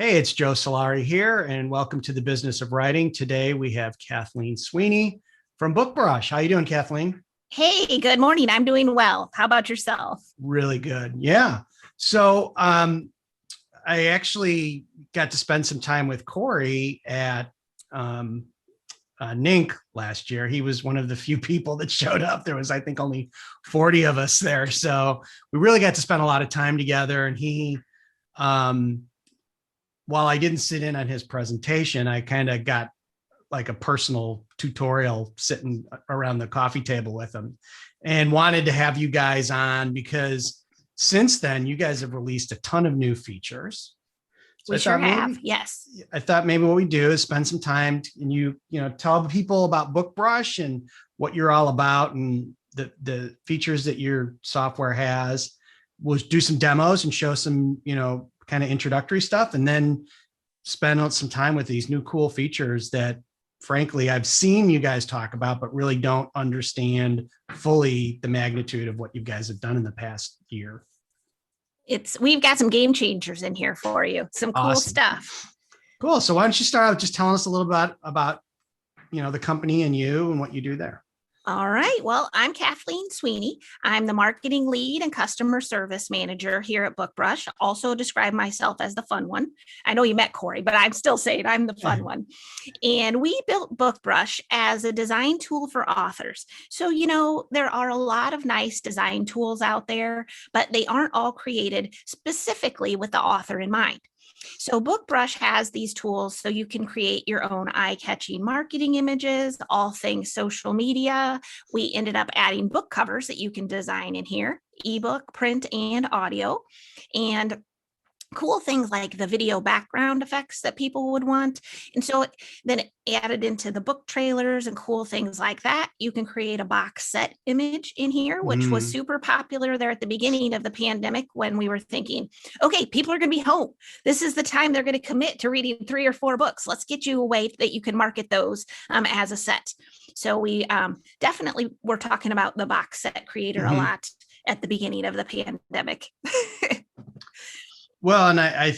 Hey, it's Joe Solari here, and welcome to the Business of Writing. Today we have Kathleen Sweeney from BookBrush. How you doing, Kathleen? Hey, good morning. I'm doing well. How about yourself? Really good. Yeah. So I actually got to spend some time with Corey at um, NINC last year. He was one of the few people that showed up. There was, I think, only 40 of us there. So we really got to spend a lot of time together. And um, while I didn't sit in on his presentation, I kind of got like a personal tutorial sitting around the coffee table with him and wanted to have you guys on because since then you guys have released a ton of new features. So We sure have. Yes. I thought maybe what we do is spend some time and tell people about BookBrush and what you're all about and the features that your software has. We'll do some demos and show some, kind of introductory stuff, and then spend some time with these new cool features that frankly I've seen you guys talk about, but really don't understand fully the magnitude of what you guys have done in the past year. We've got some game changers in here for you. Some cool Awesome. stuff. Cool. So why don't you start out just telling us a little bit about the company and you and what you do there. All right. Well, I'm Kathleen Sweeney. I'm the marketing lead and customer service manager here at BookBrush. Also describe myself as the fun one. I know you met Corey, but I'm still saying I'm the fun one. And we built BookBrush as a design tool for authors. So, there are a lot of nice design tools out there, but they aren't all created specifically with the author in mind. So BookBrush has these tools so you can create your own eye-catching marketing images, all things social media. We ended up adding book covers that you can design in here, ebook, print, and audio. And cool things like the video background effects that people would want. And so then it added into the book trailers and cool things like that. You can create a box set image in here, which was super popular there at the beginning of the pandemic when we were thinking, okay, people are going to be home. This is the time they're going to commit to reading 3 or 4 books. Let's get you a way that you can market those as a set. So we definitely were talking about the box set creator a lot at the beginning of the pandemic. Well, and I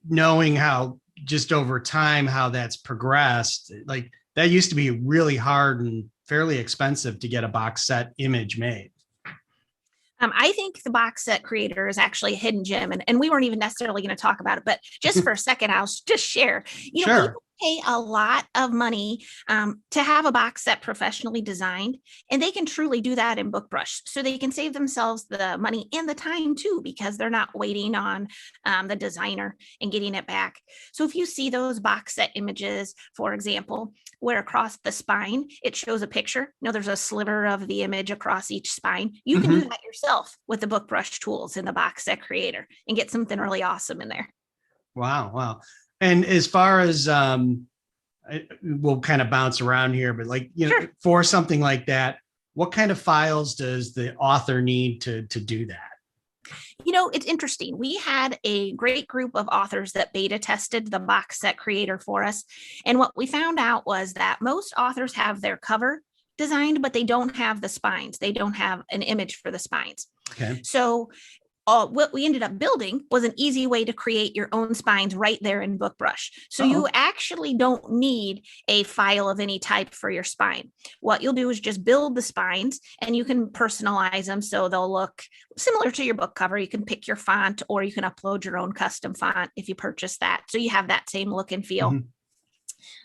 knowing how just over time, how that's progressed, like that used to be really hard and fairly expensive to get a box set image made. I think the box set creator is actually a hidden gem, and we weren't even necessarily going to talk about it, but just for a second, I'll just share, Sure. people pay a lot of money to have a box set professionally designed, and they can truly do that in BookBrush. So they can save themselves the money and the time too, because they're not waiting on the designer and getting it back. So if you see those box set images, for example, where across the spine, it shows a picture, there's a sliver of the image across each spine. You can do that yourself with the BookBrush tools in the box set creator and get something really awesome in there. Wow. And as far as we'll kind of bounce around here, but Sure. for something like that, what kind of files does the author need to do that? It's interesting. We had a great group of authors that beta tested the box set creator for us. And what we found out was that most authors have their cover designed, but they don't have the spines. They don't have an image for the spines. Okay. So what we ended up building was an easy way to create your own spines right there in BookBrush. So you actually don't need a file of any type for your spine. What you'll do is just build the spines, and you can personalize them so they'll look similar to your book cover. You can pick your font, or you can upload your own custom font if you purchase that. So you have that same look and feel.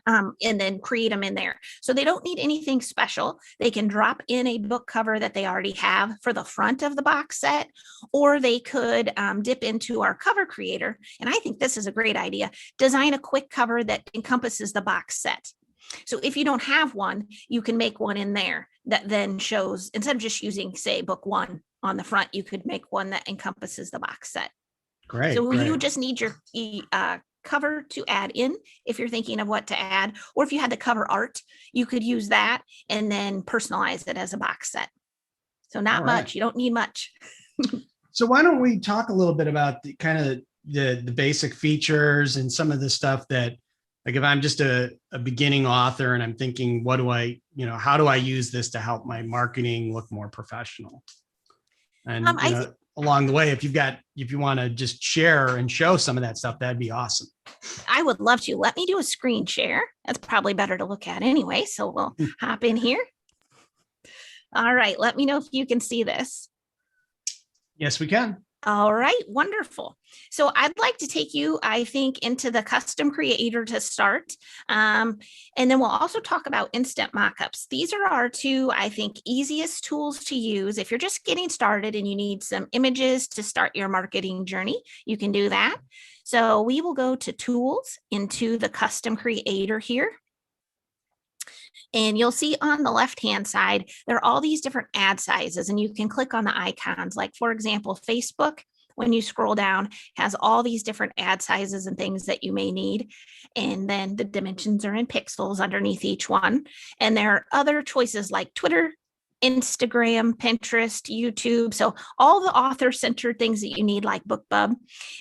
And then create them in there. So they don't need anything special. They can drop in a book cover that they already have for the front of the box set, or they could dip into our cover creator. And I think this is a great idea. Design a quick cover that encompasses the box set. So if you don't have one, you can make one in there that then shows, instead of just using, say, book 1 on the front, you could make one that encompasses the box set. Great. So you just need your cover to add in if you're thinking of what to add, or if you had the cover art, you could use that and then personalize it as a box set. So not much. You don't need much. So why don't we talk a little bit about the kind of the basic features and some of the stuff that, like, if I'm just a beginning author and I'm thinking, what do I, how do I use this to help my marketing look more professional? And a along the way. If you want to just share and show some of that stuff, that'd be awesome. I would love to. Let me do a screen share. That's probably better to look at anyway. So we'll hop in here. All right. Let me know if you can see this. Yes, we can. All right, wonderful. So I'd like to take you, I think, into the custom creator to start. And then we'll also talk about instant mockups. These are our two, I think, easiest tools to use. If you're just getting started and you need some images to start your marketing journey, you can do that. So we will go to tools into the custom creator here. And you'll see on the left-hand side, there are all these different ad sizes, and you can click on the icons. Like, for example, Facebook, when you scroll down, has all these different ad sizes and things that you may need. And then the dimensions are in pixels underneath each one. And there are other choices like Twitter, Instagram, Pinterest, YouTube. So all the author-centered things that you need, like BookBub.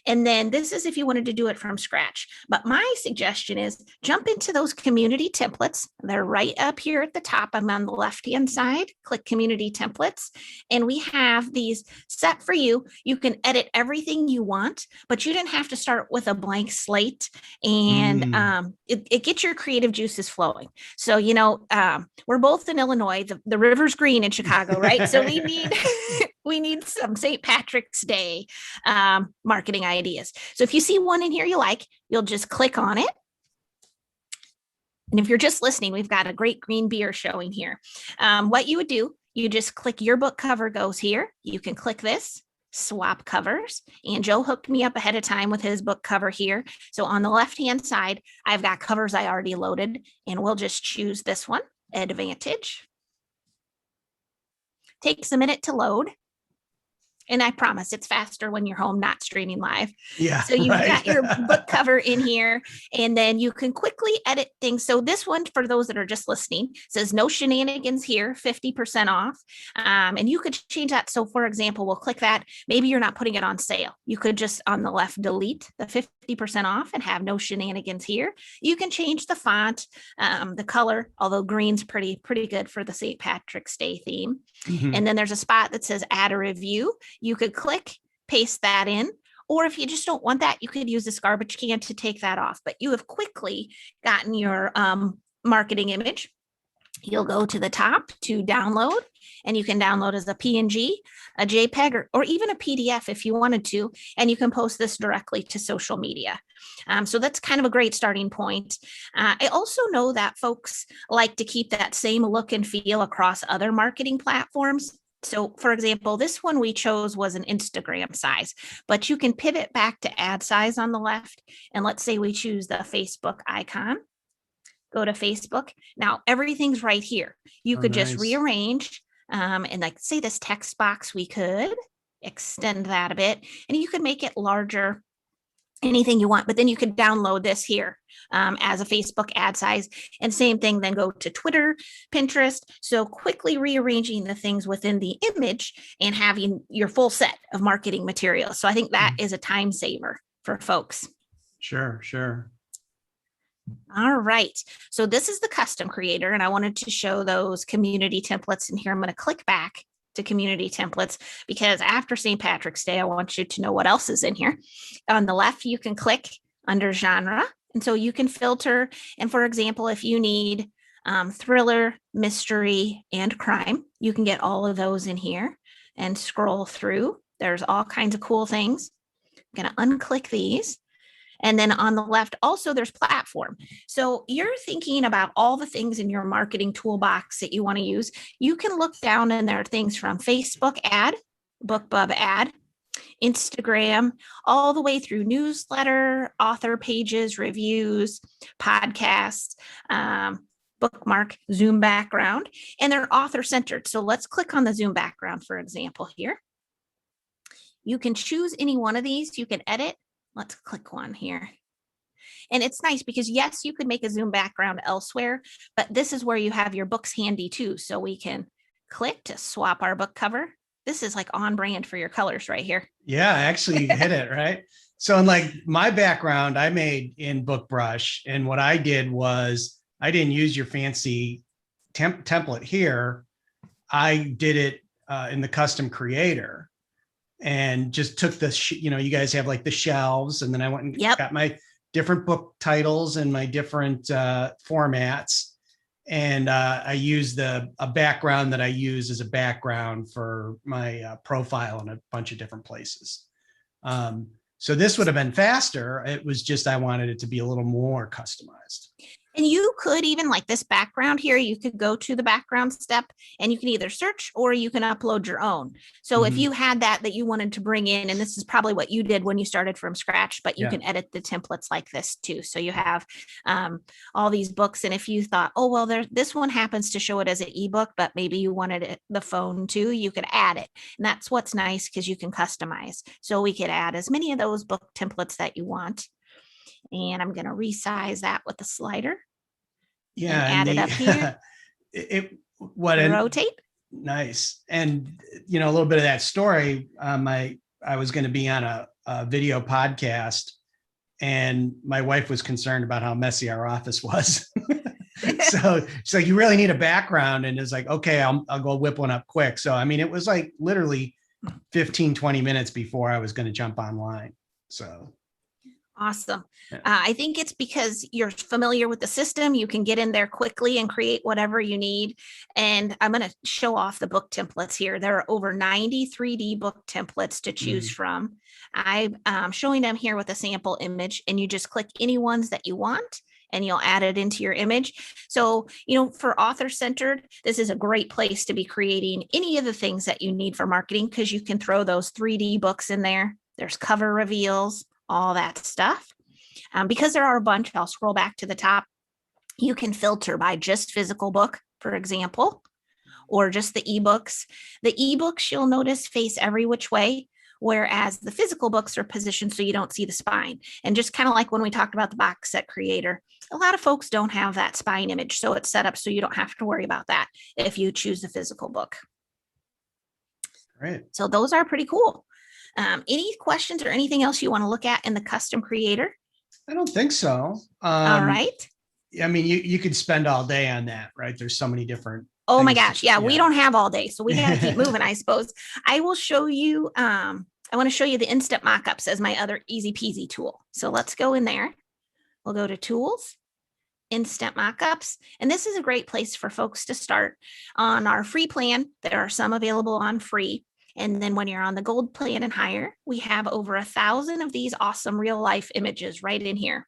And then this is if you wanted to do it from scratch. But my suggestion is jump into those community templates. They're right up here at the top. I'm on the left-hand side. Click community templates. And we have these set for you. You can edit everything you want, but you didn't have to start with a blank slate. And it gets your creative juices flowing. So, we're both in Illinois. The river's green in Chicago, right? So we need some St. Patrick's Day marketing ideas. So if you see one in here you like, you'll just click on it. And if you're just listening, we've got a great green beer showing here. What you would do, you just click your book cover goes here. You can click this, swap covers. And Joe hooked me up ahead of time with his book cover here. So on the left-hand side, I've got covers I already loaded, and we'll just choose this one, Advantage. Takes a minute to load. And I promise it's faster when you're home, not streaming live. Yeah. So you've got your book cover in here, and then you can quickly edit things. So this one, for those that are just listening, says no shenanigans here, 50% off. And you could change that. So for example, we'll click that. Maybe you're not putting it on sale. You could just on the left, delete the 50% off and have no shenanigans here. You can change the font, the color, although green's pretty good for the St. Patrick's Day theme. Mm-hmm. And then there's a spot that says add a review. You could click, paste that in, or if you just don't want that, you could use this garbage can to take that off. But you have quickly gotten your marketing image. You'll go to the top to download, and you can download as a PNG, a JPEG, or even a PDF if you wanted to, and you can post this directly to social media. So that's kind of a great starting point. I also know that folks like to keep that same look and feel across other marketing platforms. So for example, this one we chose was an Instagram size, but you can pivot back to ad size on the left. And let's say we choose the Facebook icon. Go to Facebook. Now everything's right here. You could just rearrange and like say this text box, we could extend that a bit, and you could make it larger, anything you want, but then you could download this here as a Facebook ad size, and same thing, then go to Twitter, Pinterest. So quickly rearranging the things within the image and having your full set of marketing materials. So I think that is a time saver for folks. Sure. All right. So this is the custom creator, and I wanted to show those community templates in here. I'm going to click back to community templates because after St. Patrick's Day, I want you to know what else is in here. On the left, you can click under genre. And so you can filter. And for example, if you need thriller, mystery, and crime, you can get all of those in here and scroll through. There's all kinds of cool things. I'm going to unclick these. And then on the left, also there's platform. So you're thinking about all the things in your marketing toolbox that you want to use. You can look down and there are things from Facebook ad, BookBub ad, Instagram, all the way through newsletter, author pages, reviews, podcasts, bookmark, Zoom background, and they're author centered. So let's click on the Zoom background, for example, here. You can choose any one of these. You can edit. Let's click one here. And it's nice because yes, you could make a Zoom background elsewhere, but this is where you have your books handy too. So we can click to swap our book cover. This is like on brand for your colors right here. Yeah, actually you hit it, right? So in like my background, I made in BookBrush, and what I did was I didn't use your fancy template here. I did it in the custom creator. and just took you guys have like the shelves, and then I went and Yep. got my different book titles and my different formats. And I used a background that I use as a background for my profile in a bunch of different places. So this would have been faster. It was just, I wanted it to be a little more customized. And you could even, like this background here, you could go to the background step and you can either search or you can upload your own. So if you had that you wanted to bring in, and this is probably what you did when you started from scratch, but you can edit the templates like this too. So you have all these books. And if you thought, oh, well, this one happens to show it as an ebook, but maybe you wanted the phone too, you could add it. And that's what's nice, because you can customize. So we could add as many of those book templates that you want. And I'm going to resize that with the slider. Yeah. And add it up here. Rotate. Nice. And, a little bit of that story, I was going to be on a video podcast, and my wife was concerned about how messy our office was. So you really need a background. And it's like, okay, I'll go whip one up quick. So, I mean, it was like literally 15, 20 minutes before I was going to jump online. So. Awesome. I think it's because you're familiar with the system. You can get in there quickly and create whatever you need. And I'm going to show off the book templates here. There are over 90 3D book templates to choose from. I'm showing them here with a sample image, and you just click any ones that you want and you'll add it into your image. So, for author centered, this is a great place to be creating any of the things that you need for marketing, because you can throw those 3D books in there. There's cover reveals, all that stuff. Because there are a bunch, I'll scroll back to the top. You can filter by just physical book, for example, or just the ebooks. The ebooks, you'll notice, face every which way, whereas the physical books are positioned so you don't see the spine. And just kind of like when we talked about the box set creator, a lot of folks don't have that spine image, so it's set up so you don't have to worry about that if you choose the physical book. Right. So those are pretty cool. Any questions or anything else you want to look at in the custom creator? I don't think so. All right. I mean, you could spend all day on that, right? There's so many different. Oh my gosh. Yeah, we don't have all day, so we got to keep moving, I suppose. I will show you. I want to show you the instant mockups as my other easy peasy tool. So let's go in there. We'll go to tools, instant mockups. And this is a great place for folks to start. On our free plan, there are some available on free. And then when you're on the gold plan and higher, we have over 1,000 of these awesome real life images right in here.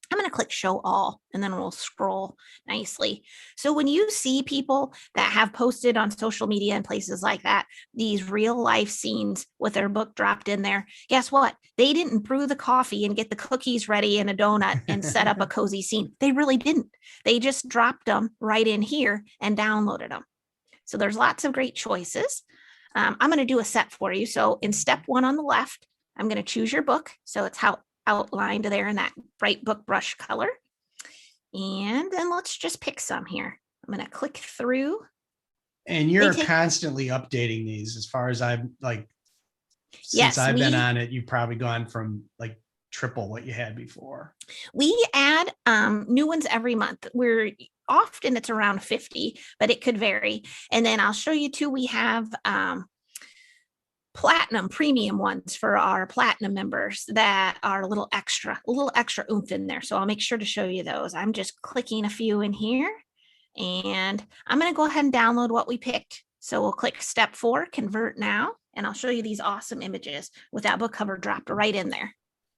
I'm going to click show all, and then we'll scroll nicely. So when you see people that have posted on social media and places like that, these real life scenes with their book dropped in there, guess what? They didn't brew the coffee and get the cookies ready and a donut and set up a cozy scene. They really didn't. They just dropped them right in here and downloaded them. So there's lots of great choices. I'm going to do a set for you. So in step 1 on the left, I'm going to choose your book. So it's outlined there in that bright BookBrush color. And then let's just pick some here. I'm going to click through. And you're constantly updating these, as far as I've since I've been on it, you've probably gone from like triple what you had before. We add new ones every month. Often it's around 50, but it could vary. And then I'll show you too, we have platinum premium ones for our platinum members that are a little extra oomph in there. So I'll make sure to show you those. I'm just clicking a few in here, and I'm going to go ahead and download what we picked. So we'll click step 4, convert now, and I'll show you these awesome images with that book cover dropped right in there.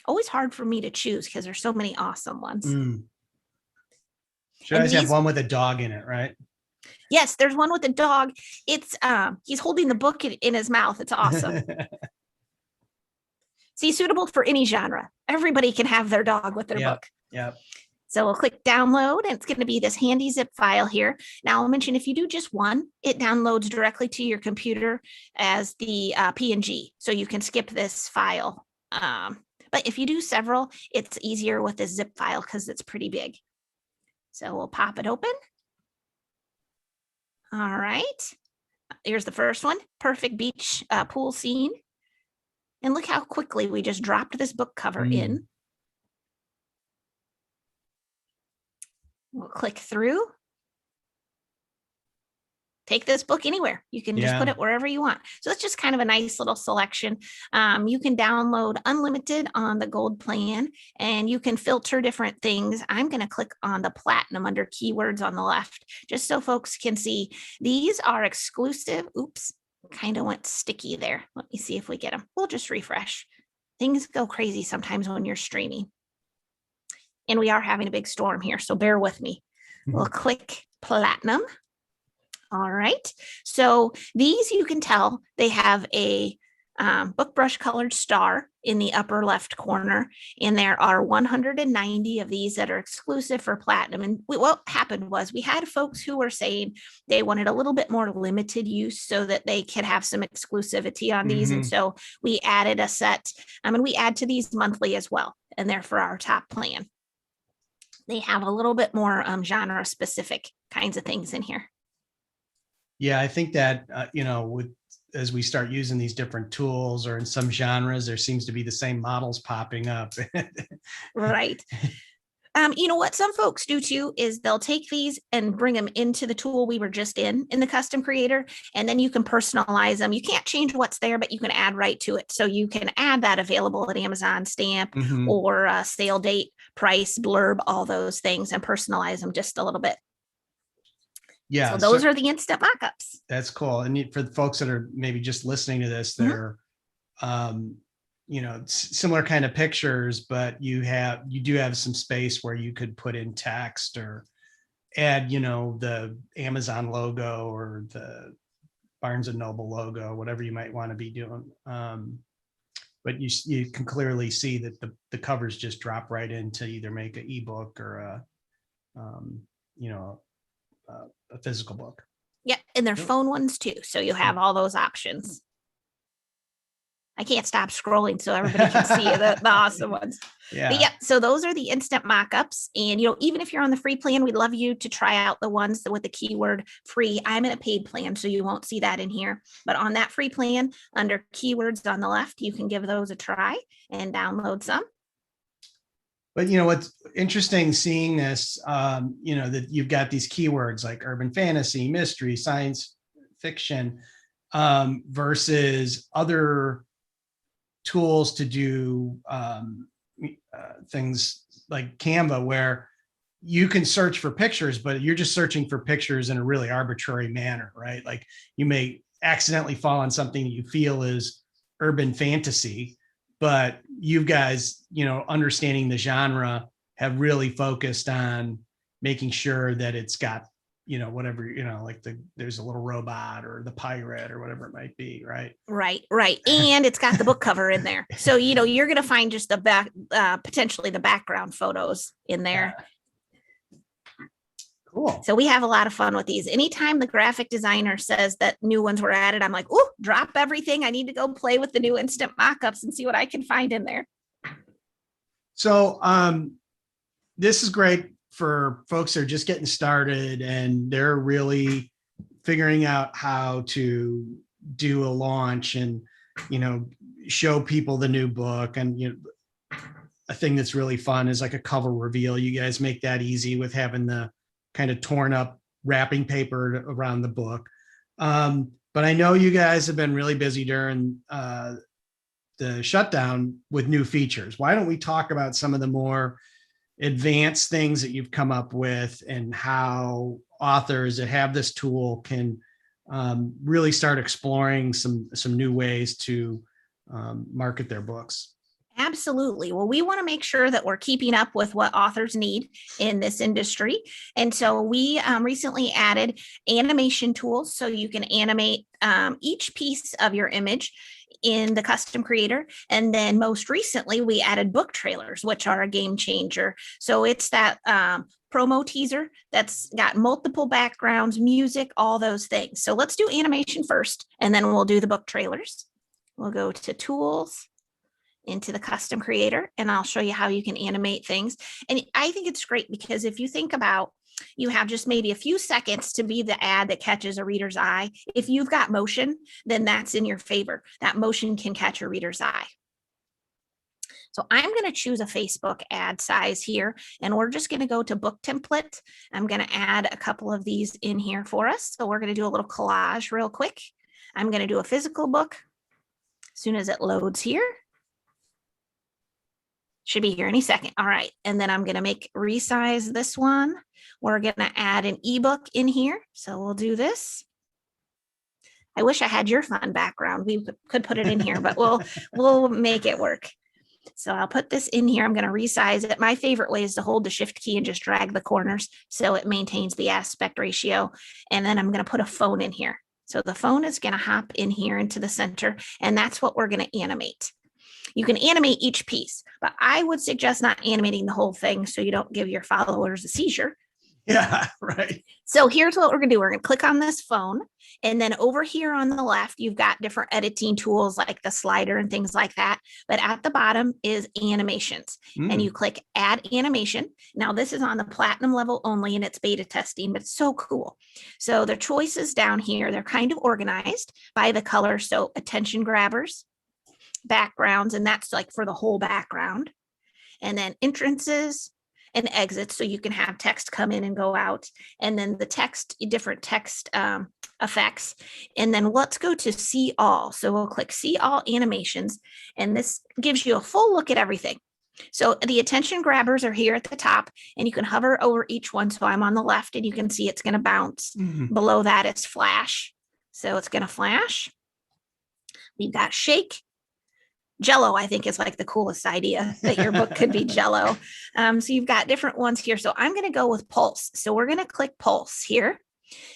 Always hard for me to choose because there's so many awesome ones. Should always have one with a dog in it, right? Yes, there's one with a dog. It's he's holding the book in his mouth. It's awesome. See, suitable for any genre. Everybody can have their dog with their book. Yep. So we'll click download, and it's going to be this handy zip file here. Now I'll mention, if you do just one, it downloads directly to your computer as the PNG. So you can skip this file. But if you do several, it's easier with this zip file because it's pretty big. So we'll pop it open. All right. Here's the first one. Perfect beach pool scene. And look how quickly we just dropped this book cover in. We'll click through. take this book anywhere. You can just put it wherever you want. So it's just kind of a nice little selection. You can download unlimited on the gold plan, and you can filter different things. I'm going to click on the platinum under keywords on the left, just so folks can see these are exclusive. Oops, kind of went sticky there. Let me see if we get them. We'll just refresh. Things go crazy sometimes when you're streaming. And we are having a big storm here, so bear with me. We'll click platinum. All right. So these, you can tell they have a BookBrush colored star in the upper left corner. And there are 190 of these that are exclusive for platinum. And what happened was we had folks who were saying they wanted a little bit more limited use so that they could have some exclusivity on these. And so we added a set, and we add to these monthly as well. And they're for our top plan. They have a little bit more genre specific kinds of things in here. Yeah, I think that, as we start using these different tools, or in some genres, there seems to be the same models popping up. Right. You know what some folks do too is they'll take these and bring them into the tool we were just in the custom creator, and then you can personalize them. You can't change what's there, but you can add right to it. So you can add that available at Amazon stamp or sale date, price, blurb, all those things, and personalize them just a little bit. Yeah. So those are the instant mockups. That's cool. And for the folks that are maybe just listening to this, they're, similar kind of pictures, but you do have some space where you could put in text or add, the Amazon logo or the Barnes and Noble logo, whatever you might want to be doing. But you can clearly see that the covers just drop right into either make an ebook or a physical book. Yeah, and they're phone ones too. So you have all those options. I can't stop scrolling so everybody can see the awesome ones. Yeah. But yeah, so those are the instant mockups. And even if you're on the free plan, we'd love you to try out the ones with the keyword free. I'm in a paid plan, so you won't see that in here. But on that free plan, under keywords on the left, you can give those a try and download some. But what's interesting seeing this, that you've got these keywords like urban fantasy, mystery, science fiction, versus other tools to do things like Canva, where you can search for pictures, but you're just searching for pictures in a really arbitrary manner, right? Like you may accidentally fall on something that you feel is urban fantasy, but you guys, understanding the genre, have really focused on making sure that it's got, whatever, like there's a little robot or the pirate or whatever it might be, right? Right. And it's got the book cover in there. So, you're going to find just the back, potentially the background photos in there. Cool. So we have a lot of fun with these. Anytime the graphic designer says that new ones were added, I'm like, oh, drop everything. I need to go play with the new instant mockups and see what I can find in there. So this is great for folks that are just getting started and they're really figuring out how to do a launch and, show people the new book. And, a thing that's really fun is like a cover reveal. You guys make that easy with having the kind of torn up wrapping paper around the book. But I know you guys have been really busy during the shutdown with new features. Why don't we talk about some of the more advanced things that you've come up with and how authors that have this tool can really start exploring some new ways to market their books? Absolutely. Well, we want to make sure that we're keeping up with what authors need in this industry. And so we recently added animation tools so you can animate each piece of your image in the custom creator. And then most recently, we added book trailers, which are a game changer. So it's that promo teaser that's got multiple backgrounds, music, all those things. So let's do animation first, and then we'll do the book trailers. We'll go to tools, into the custom creator, and I'll show you how you can animate things. And I think it's great because if you think about, you have just maybe a few seconds to be the ad that catches a reader's eye. If you've got motion, then that's in your favor. That motion can catch a reader's eye. So I'm going to choose a Facebook ad size here, and we're just going to go to book template. I'm going to add a couple of these in here for us. So we're going to do a little collage real quick. I'm going to do a physical book as soon as it loads here. Should be here any second. All right. And then I'm going to resize this one. We're going to add an ebook in here. So we'll do this. I wish I had your fun background. We could put it in here, but we'll make it work. So I'll put this in here. I'm going to resize it. My favorite way is to hold the shift key and just drag the corners so it maintains the aspect ratio. And then I'm going to put a phone in here. So the phone is going to hop in here into the center, and that's what we're going to animate. You can animate each piece, but I would suggest not animating the whole thing so you don't give your followers a seizure. Yeah, right. So here's what we're going to do. We're going to click on this phone, and then over here on the left, you've got different editing tools like the slider and things like that. But at the bottom is animations, and you click add animation. Now this is on the platinum level only, and it's beta testing, but it's so cool. So the choices down here, they're kind of organized by the color. So attention grabbers, backgrounds, and that's like for the whole background, and then entrances and exits, so you can have text come in and go out, and then the text, different text effects. And then let's go to see all. So we'll click see all animations, and this gives you a full look at everything. So the attention grabbers are here at the top, and you can hover over each one. So I'm on the left, and you can see it's going to bounce. Below that is flash. So it's going to flash. We've got shake. Jello, I think, is like the coolest idea that your book could be Jello. So you've got different ones here. So I'm going to go with pulse. So we're going to click pulse here.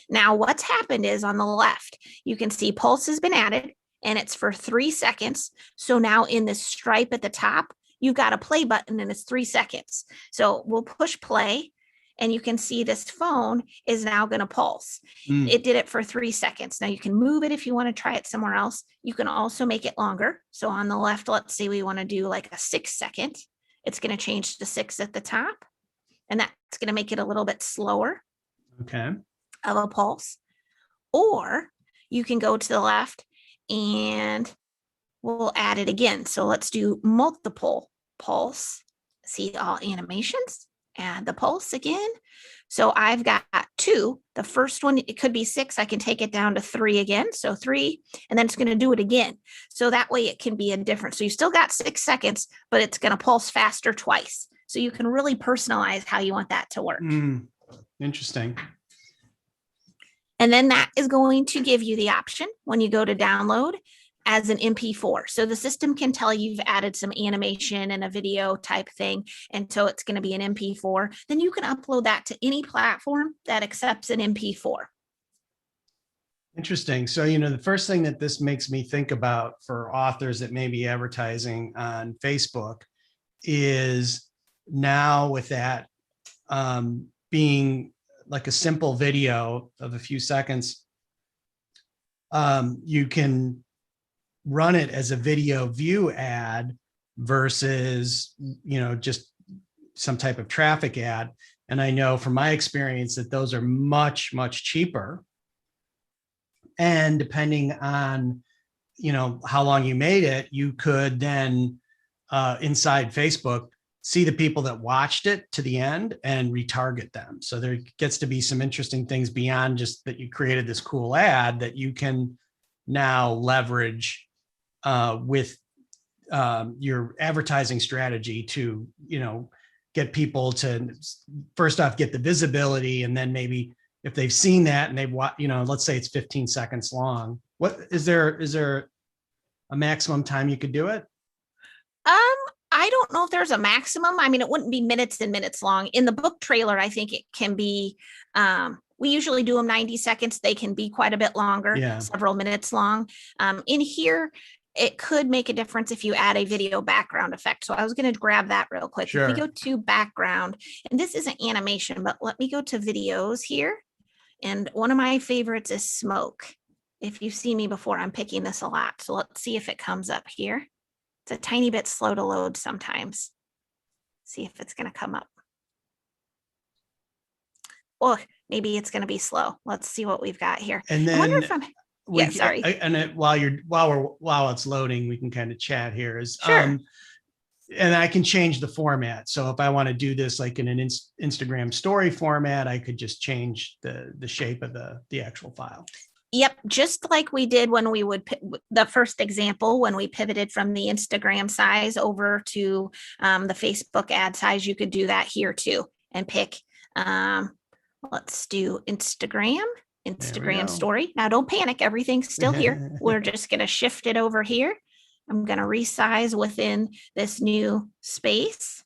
Now what's happened is on the left, you can see pulse has been added, and it's for 3 seconds. So now in this stripe at the top, you've got a play button, and it's 3 seconds. So we'll push play, and you can see this phone is now going to pulse. It did it for 3 seconds. Now you can move it if you want to try it somewhere else. You can also make it longer. So on the left, let's say we want to do like a 6 second. It's going to change to 6 at the top, and that's going to make it a little bit slower. Okay. Of a pulse. Or you can go to the left and we'll add it again. So let's do multiple pulse. See all animations. Add the pulse again. So I've got 2. The first one, it could be 6. I can take it down to 3 again. So 3, and then it's going to do it again. So that way it can be a different. So you still got 6 seconds, but it's going to pulse faster twice. So you can really personalize how you want that to work. Interesting. And then that is going to give you the option when you go to download as an MP4. So the system can tell you've added some animation and a video type thing. And so it's going to be an MP4. Then you can upload that to any platform that accepts an MP4. Interesting. So, the first thing that this makes me think about for authors that may be advertising on Facebook is now with that being like a simple video of a few seconds, you can run it as a video view ad versus, just some type of traffic ad. And I know from my experience that those are much, much cheaper. And depending on, how long you made it, you could then inside Facebook see the people that watched it to the end and retarget them. So there gets to be some interesting things beyond just that you created this cool ad that you can now leverage with your advertising strategy to, get people to first off, get the visibility. And then maybe if they've seen that and they've watched, let's say it's 15 seconds long. What is there a maximum time you could do it? I don't know if there's a maximum. I mean, it wouldn't be minutes and minutes long. In the book trailer, I think it can be, we usually do them 90 seconds. They can be quite a bit longer, several minutes long. In here, it could make a difference if you add a video background effect. So I was going to grab that real quick. Sure. If we go to background, and this isn't animation, but let me go to videos here. And one of my favorites is smoke. If you've seen me before, I'm picking this a lot. So let's see if it comes up here. It's a tiny bit slow to load sometimes. See if it's going to come up. Or maybe it's going to be slow. Let's see what we've got here. And then I wonder if I'm, sorry. And while it's loading, we can kind of chat here. Sure. and I can change the format. So if I want to do this like in an Instagram story format, I could just change the shape of the actual file. Yep, just like we did when we would the first example when we pivoted from the Instagram size over to the Facebook ad size. You could do that here too and pick. Let's do Instagram story. Now don't panic, everything's still here. We're just going to shift it over here. I'm going to resize within this new space.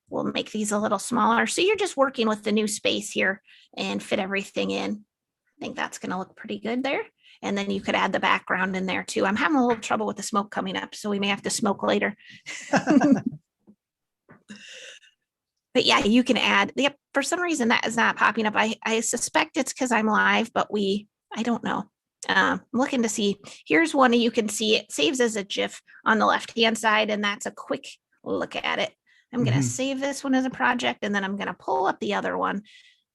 We'll make these a little smaller. So you're just working with the new space here and fit everything in. I think that's going to look pretty good there. And then you could add the background in there too. I'm having a little trouble with the smoke coming up, so we may have to smoke later. But yeah, you can add, yep, for some reason that is not popping up. I suspect it's because I'm live, but I don't know. I'm looking to see, here's one you can see it saves as a GIF on the left-hand side, and that's a quick look at it. I'm going to save this one as a project, and then I'm going to pull up the other one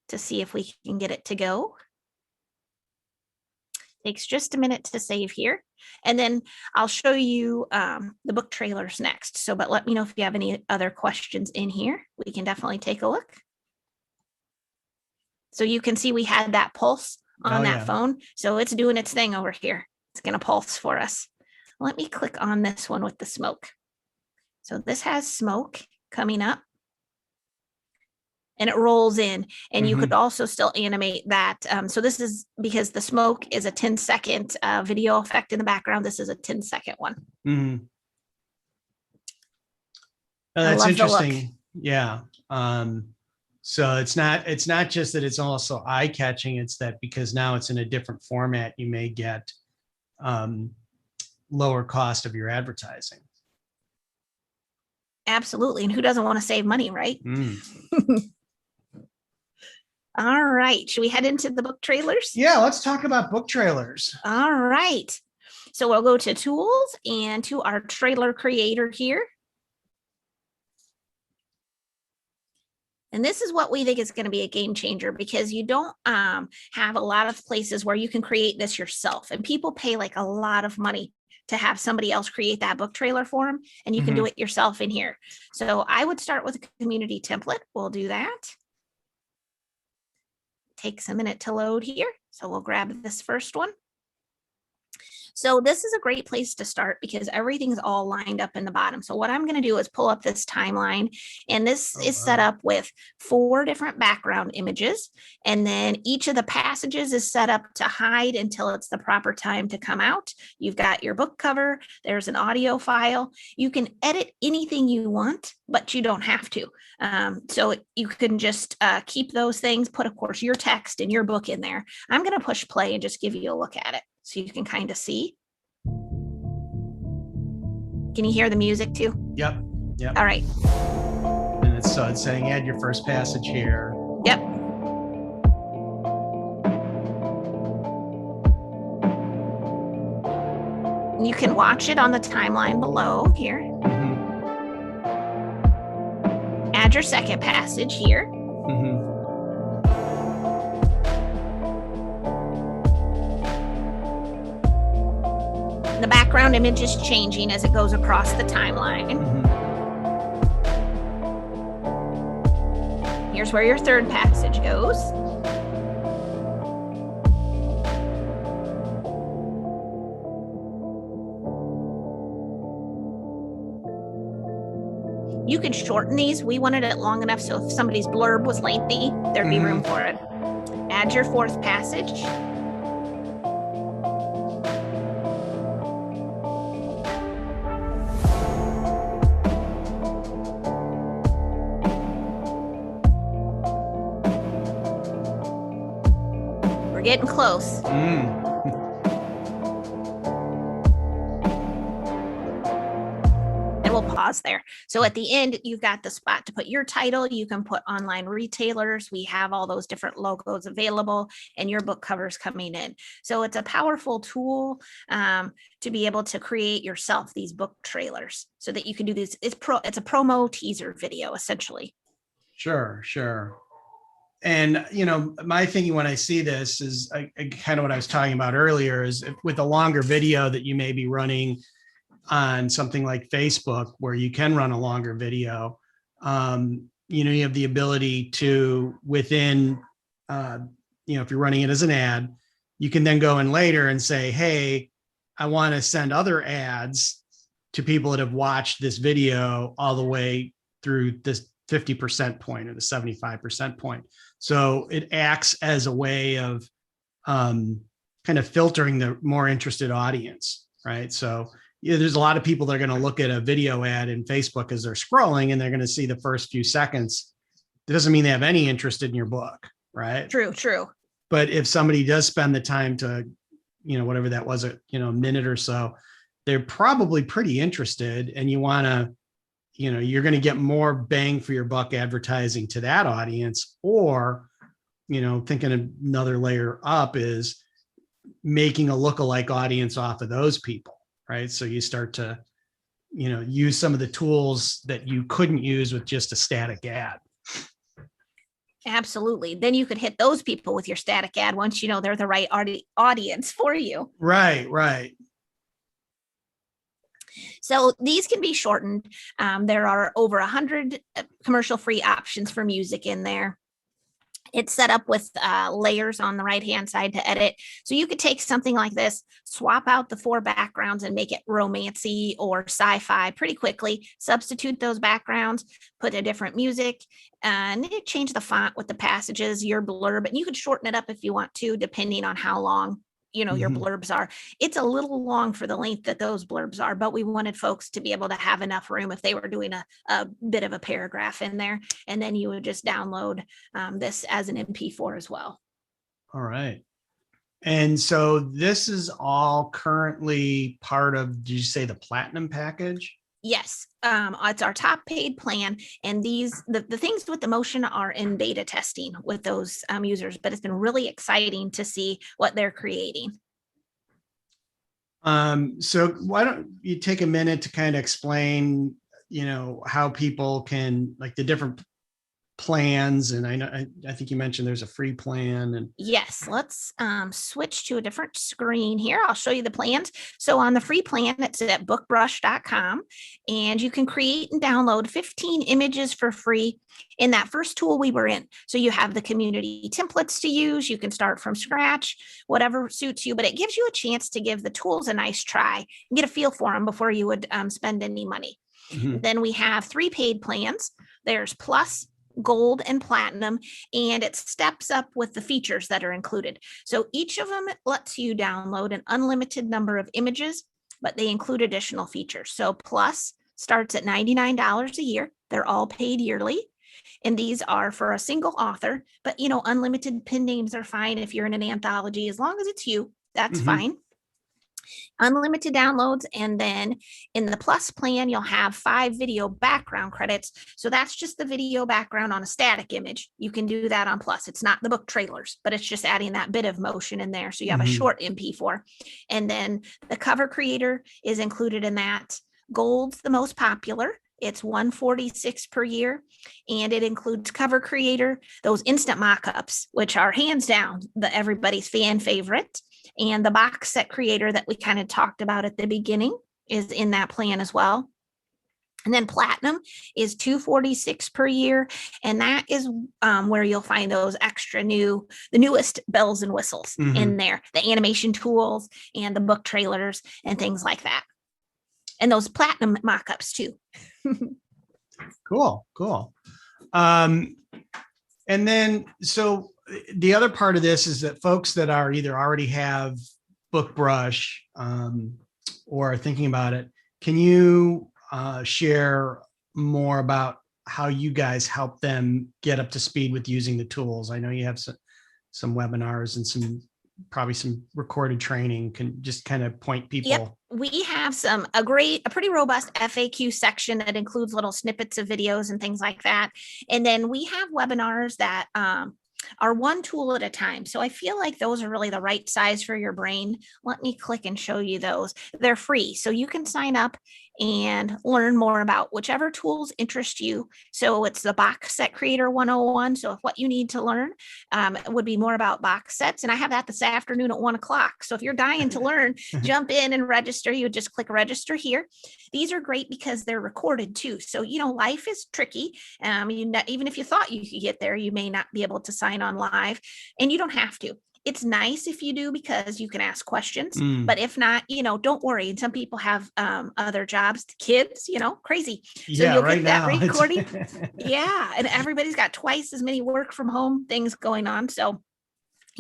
to see if we can get it to go. Takes just a minute to save here. And then I'll show you the book trailers next. So, but let me know if you have any other questions in here. We can definitely take a look. So you can see we had that pulse on that phone. So it's doing its thing over here. It's going to pulse for us. Let me click on this one with the smoke. So this has smoke coming up. And it rolls in, and you could also still animate that. So this is because the smoke is a 10-second video effect in the background. This is a 10-second one. Oh, that's interesting. Yeah. So it's not just that it's also eye-catching. It's that because now it's in a different format, you may get lower cost of your advertising. Absolutely. And who doesn't want to save money, right? All right. Should we head into the book trailers? Yeah, let's talk about book trailers. All right. So we'll go to tools and to our trailer creator here. And this is what we think is going to be a game changer, because you don't have a lot of places where you can create this yourself. And people pay like a lot of money to have somebody else create that book trailer for them. And you can do it yourself in here. So I would start with a community template. We'll do that. Takes a minute to load here. So we'll grab this first one. So this is a great place to start because everything's all lined up in the bottom. So what I'm going to do is pull up this timeline, and this is set up with 4 different background images. And then each of the passages is set up to hide until it's the proper time to come out. You've got your book cover. There's an audio file. You can edit anything you want, but you don't have to. So you can just keep those things, put, of course, your text and your book in there. I'm going to push play and just give you a look at it so you can kind of see. Can you hear the music too? Yep. All right. And it's saying add your first passage here. Yep. You can watch it on the timeline below here. Add your second passage here. The background image is changing as it goes across the timeline. Here's where your third passage goes. You can shorten these. We wanted it long enough so if somebody's blurb was lengthy, there'd be room for it. Add your fourth passage. We're getting close. And we'll pause there. So at the end, you've got the spot to put your title. You can put online retailers. We have all those different logos available, and your book covers coming in. So it's a powerful tool to be able to create yourself these book trailers so that you can do this. It's a promo teaser video, essentially. Sure. And, my thinking when I see this is kind of what I was talking about earlier is with a longer video that you may be running on something like Facebook, where you can run a longer video, you have the ability to, within, if you're running it as an ad, you can then go in later and say, hey, I want to send other ads to people that have watched this video all the way through this 50% point or the 75% point. So it acts as a way of kind of filtering the more interested audience, right? So there's a lot of people that are going to look at a video ad in Facebook as they're scrolling, and they're going to see the first few seconds. It doesn't mean they have any interest in your book, right? True. But if somebody does spend the time to, whatever that was, a minute or so, they're probably pretty interested, and you want to, you're going to get more bang for your buck advertising to that audience. Or, thinking another layer up is making a lookalike audience off of those people, right? So you start to, use some of the tools that you couldn't use with just a static ad. Absolutely. Then you could hit those people with your static ad once you know they're the right audience for you. Right. So these can be shortened. There are over 100 commercial-free options for music in there. It's set up with layers on the right-hand side to edit. So you could take something like this, swap out the 4 backgrounds and make it romancy or sci-fi pretty quickly, substitute those backgrounds, put a different music, and change the font with the passages, your blurb, and you could shorten it up if you want to, depending on how long your blurbs are. It's a little long for the length that those blurbs are, but we wanted folks to be able to have enough room if they were doing a bit of a paragraph in there, and then you would just download this as an MP4 as well. All right. And so this is all currently part of, did you say the platinum package? Yes, it's our top paid plan, and the things with the motion are in beta testing with those users, but it's been really exciting to see what they're creating. So why don't you take a minute to kind of explain, how people can, like, the different plans. And I think you mentioned there's a free plan. And yes, let's switch to a different screen here. I'll show you the plans. So on the free plan, it's at bookbrush.com, and you can create and download 15 images for free in that first tool we were in. So you have the community templates to use. You can start from scratch, whatever suits you, but it gives you a chance to give the tools a nice try and get a feel for them before you would spend any money. Mm-hmm. Then we have 3 paid plans. There's Plus, Gold, and Platinum, and it steps up with the features that are included. So each of them lets you download an unlimited number of images, but they include additional features. So Plus starts at $99 a year. They're all paid yearly, and these are for a single author, but unlimited pen names are fine if you're in an anthology. As long as it's you, that's fine. Unlimited downloads, and then in the Plus plan you'll have 5 video background credits. So that's just the video background on a static image. You can do that on Plus. It's not the book trailers, but it's just adding that bit of motion in there, so you have a short MP4. And then the cover creator is included in that. Gold's the most popular. It's $146 per year, and it includes cover creator, those instant mockups, which are hands down everybody's fan favorite. And the box set creator that we kind of talked about at the beginning is in that plan as well. And then Platinum is $246 per year, and that is where you'll find those extra the newest bells and whistles in there, the animation tools and the book trailers and things like that. And those platinum mockups too. Cool. And then, so the other part of this is that folks that are either already have BookBrush or are thinking about it, can you share more about how you guys help them get up to speed with using the tools? I know you have some webinars and probably some recorded training. Can just kind of point people. Yep. We have a pretty robust FAQ section that includes little snippets of videos and things like that. And then we have webinars that are one tool at a time. So I feel like those are really the right size for your brain. Let me click and show you those. They're free. So you can sign up and learn more about whichever tools interest you. So it's the box set creator 101. So if what you need to learn it would be more about box sets. And I have that this afternoon at 1 o'clock. So if you're dying to learn, jump in and register. You would just click register here. These are great because they're recorded too. So, life is tricky. Even if you thought you could get there, you may not be able to sign on live, and you don't have to. It's nice if you do because you can ask questions, but if not, don't worry. And some people have other jobs, kids, crazy. So you'll get that recording. Yeah. And everybody's got twice as many work from home things going on. So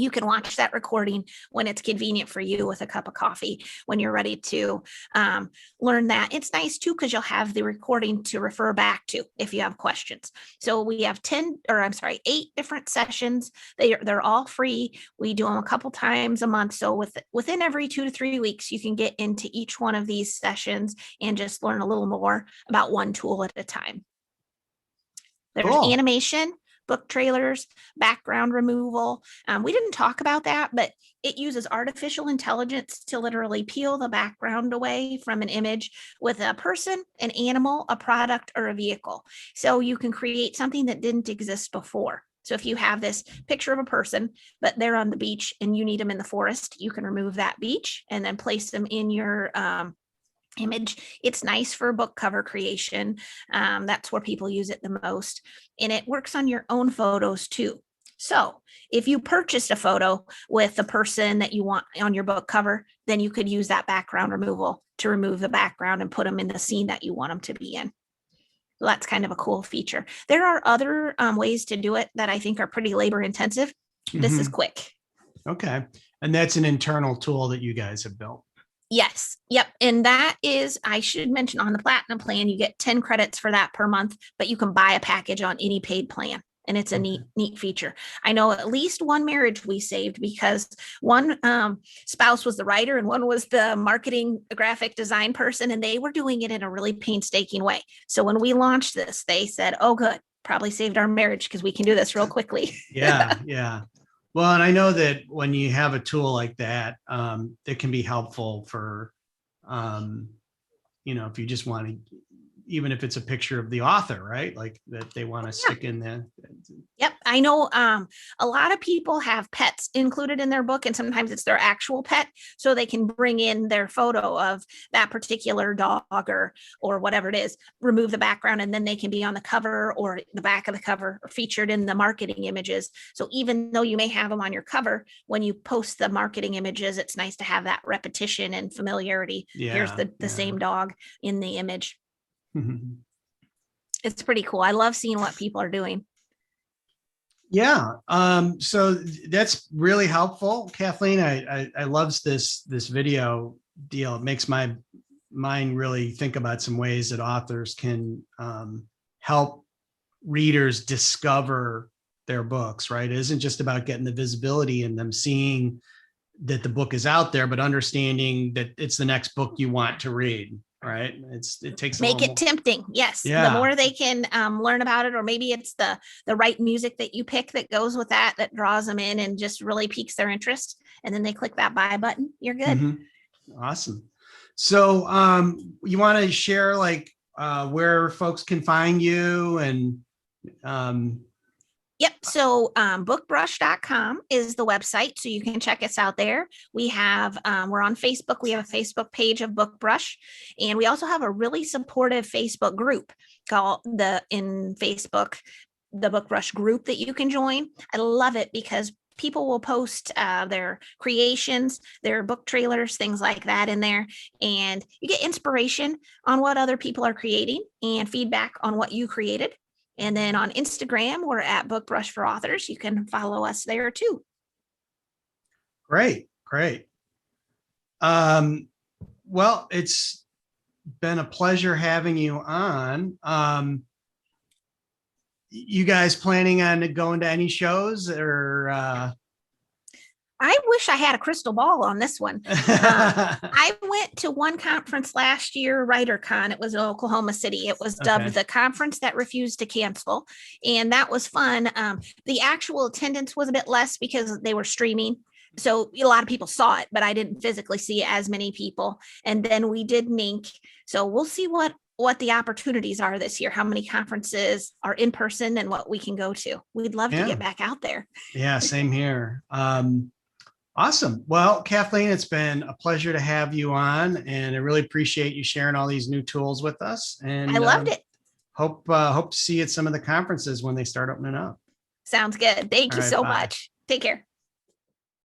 you can watch that recording when it's convenient for you with a cup of coffee when you're ready to learn that. It's nice too, because you'll have the recording to refer back to if you have questions. So we have 8 different sessions. They're all free. We do them a couple times a month. So within every 2 to 3 weeks, you can get into each one of these sessions and just learn a little more about one tool at a time. There's animation, book trailers, background removal. We didn't talk about that, but it uses artificial intelligence to literally peel the background away from an image with a person, an animal, a product, or a vehicle. So you can create something that didn't exist before. So if you have this picture of a person, but they're on the beach and you need them in the forest, you can remove that beach and then place them in your image. It's nice for book cover creation. That's where people use it the most. And it works on your own photos too. So if you purchased a photo with the person that you want on your book cover, then you could use that background removal to remove the background and put them in the scene that you want them to be in. So that's kind of a cool feature. There are other ways to do it that I think are pretty labor intensive. This is quick. Okay. And that's an internal tool that you guys have built. Yes. Yep. And that is, I should mention, on the platinum plan, you get 10 credits for that per month, but you can buy a package on any paid plan. And it's a neat feature. I know at least one marriage we saved because one spouse was the writer and one was the marketing graphic design person, and they were doing it in a really painstaking way. So when we launched this, they said, oh, good, probably saved our marriage because we can do this real quickly. Yeah. Well, and I know that when you have a tool like that, it can be helpful for, if you just want to, even if it's a picture of the author, right? Like that they want to stick in there. Yep. I know a lot of people have pets included in their book, and sometimes it's their actual pet. So they can bring in their photo of that particular dog or whatever it is, remove the background, and then they can be on the cover or the back of the cover or featured in the marketing images. So even though you may have them on your cover, when you post the marketing images, it's nice to have that repetition and familiarity. Here's the same dog in the image. It's pretty cool. I love seeing what people are doing. Yeah. So that's really helpful, Kathleen. I love this video deal. It makes my mind really think about some ways that authors can help readers discover their books, right? It isn't just about getting the visibility and them seeing that the book is out there, but understanding that it's the next book you want to read. Right. It takes make it tempting. Yes. Yeah. The more they can learn about it, or maybe it's the right music that you pick that goes with that draws them in and just really piques their interest. And then they click that buy button. You're good. Awesome. So you want to share where folks can find you and Yep. So bookbrush.com is the website. So you can check us out there. We have, we're on Facebook. We have a Facebook page of BookBrush. And we also have a really supportive Facebook group called the BookBrush group that you can join. I love it because people will post their creations, their book trailers, things like that in there. And you get inspiration on what other people are creating and feedback on what you created. And then on Instagram, we're at BookBrush for Authors. You can follow us there too. Great. Well, it's been a pleasure having you on. You guys planning on going to any shows or? I wish I had a crystal ball on this one. I went to one conference last year, WriterCon. It was in Oklahoma City. It was dubbed the conference that refused to cancel. And that was fun. The actual attendance was a bit less because they were streaming. So a lot of people saw it, but I didn't physically see as many people. And then we did Nink. So we'll see what the opportunities are this year, how many conferences are in person and what we can go to. We'd love to get back out there. Yeah, same here. Awesome. Well, Kathleen, it's been a pleasure to have you on, and I really appreciate you sharing all these new tools with us. And I loved it. Hope to see you at some of the conferences when they start opening up. Sounds good. Thank you All right, so bye. much. Take care.